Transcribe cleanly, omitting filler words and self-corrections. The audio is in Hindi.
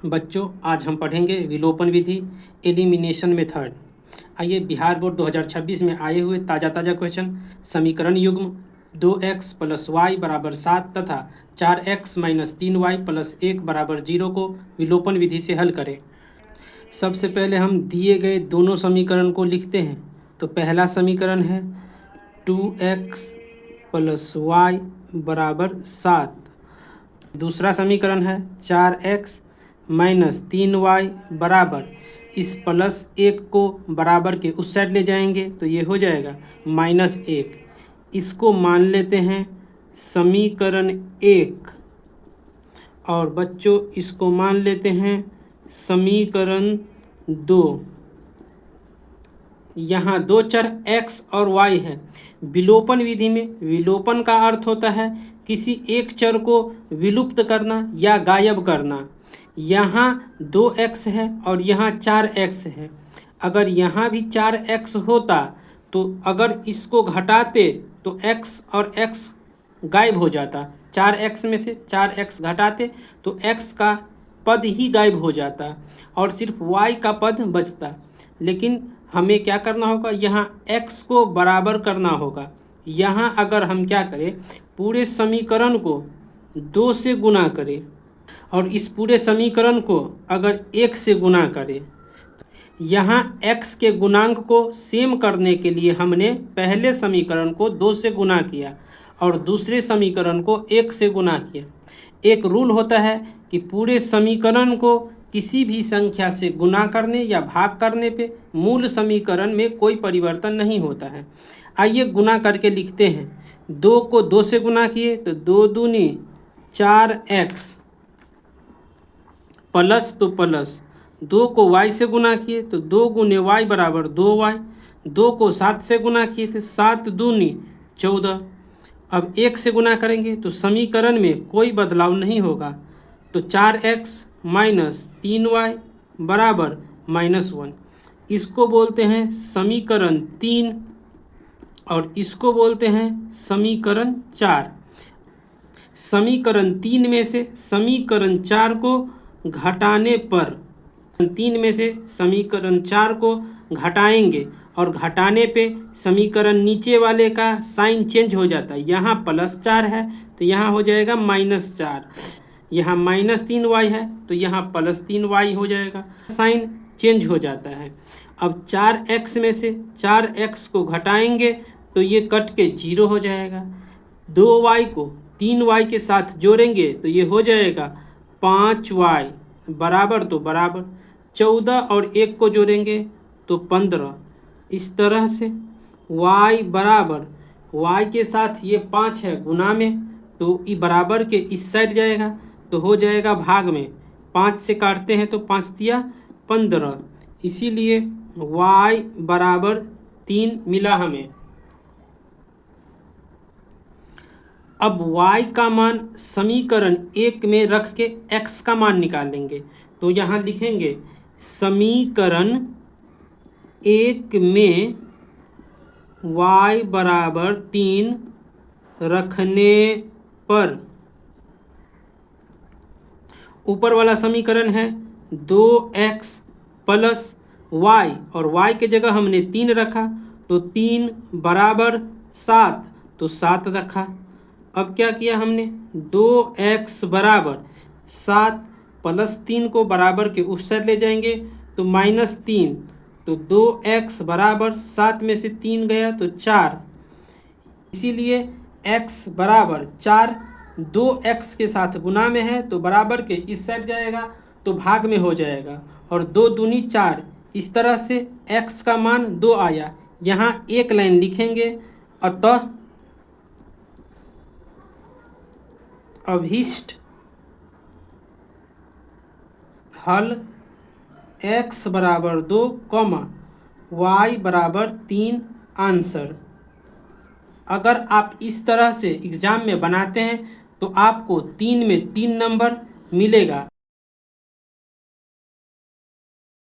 बच्चों, आज हम पढ़ेंगे विलोपन विधि, एलिमिनेशन मेथड। आइए बिहार बोर्ड 2026 में आए हुए ताज़ा क्वेश्चन समीकरण युग्म 2x + y = 7 तथा 4x - 3y + 1 = 0 को विलोपन विधि से हल करें। सबसे पहले हम दिए गए दोनों समीकरण को लिखते हैं। तो पहला समीकरण है 2x + y = 7। दूसरा समीकरण है 4x - 3y बराबर, इस +1 को बराबर के उस साइड ले जाएंगे तो ये हो जाएगा -1। इसको मान लेते हैं समीकरण 1 और बच्चों इसको मान लेते हैं समीकरण 2। यहाँ दो चर x और y है। विलोपन विधि में विलोपन का अर्थ होता है किसी एक चर को विलुप्त करना या गायब करना। यहाँ 2x है और यहाँ 4x है। अगर यहाँ भी 4x होता तो अगर इसको घटाते तो x और x गायब हो जाता। 4x में से 4x घटाते तो x का पद ही गायब हो जाता और सिर्फ y का पद बचता। लेकिन हमें क्या करना होगा, यहाँ x को बराबर करना होगा। यहाँ अगर हम क्या करें, पूरे समीकरण को 2 से गुना करें और इस पूरे समीकरण को अगर 1 से गुना करें, यहाँ x के गुणांक को सेम करने के लिए हमने पहले समीकरण को 2 से गुना किया और दूसरे समीकरण को 1 से गुना किया। एक रूल होता है कि पूरे समीकरण को किसी भी संख्या से गुना करने या भाग करने पे मूल समीकरण में कोई परिवर्तन नहीं होता है। आइए गुना करके लिखते हैं। 2 को 2 से गुना किए तो 2 दूनी 4x प्लस तो प्लस, 2 को y से गुना किए तो 2 गुने y बराबर 2y। 2 को 7 से गुना किए थे 7 दूनी 14। अब 1 से गुना करेंगे तो समीकरण में कोई बदलाव नहीं होगा। तो 4x - 3y बराबर -1। इसको बोलते हैं समीकरण 3 और इसको बोलते हैं समीकरण 4। समीकरण 3 में से समीकरण 4 को घटाने पर 3 में से समीकरण 4 को घटाएंगे और घटाने पे समीकरण नीचे वाले का साइन चेंज हो जाता है। यहाँ +4 है तो यहाँ हो जाएगा -4। यहाँ -3y है तो यहाँ +3y हो जाएगा, साइन चेंज हो जाता है। अब 4x में से 4x को घटाएंगे तो ये कट के 0 हो जाएगा। 2y को 3y के साथ जोड़ेंगे तो ये हो जाएगा 5y बराबर तो बराबर। 14 और 1 को जोड़ेंगे तो 15। इस तरह से y बराबर, y के साथ ये 5 है गुना में तो ये बराबर के इस साइड जाएगा तो हो जाएगा भाग में। 5 से काटते हैं तो 5 तिया 15, इसीलिए y बराबर 3 मिला हमें। अब y का मान समीकरण 1 में रख के x का मान निकालेंगे। तो यहाँ लिखेंगे समीकरण 1 में y बराबर 3 रखने पर, ऊपर वाला समीकरण है 2x + y और y के जगह हमने 3 रखा तो 3 बराबर 7 तो 7 रखा। अब क्या किया हमने, 2x बराबर 7 + 3 को बराबर के उस साइड ले जाएंगे तो -3, तो 2x बराबर 7 में से 3 गया तो 4। इसीलिए x बराबर 4 2x के साथ गुना में है तो बराबर के इस साइड जाएगा तो भाग में हो जाएगा और 2 दूनी 4। इस तरह से x का मान 2 आया। यहाँ एक लाइन लिखेंगे, अतः अभीष्ट हल x बराबर 2, y बराबर 3 आंसर। अगर आप इस तरह से एग्ज़ाम में बनाते हैं तो आपको 3 में 3 नंबर मिलेगा।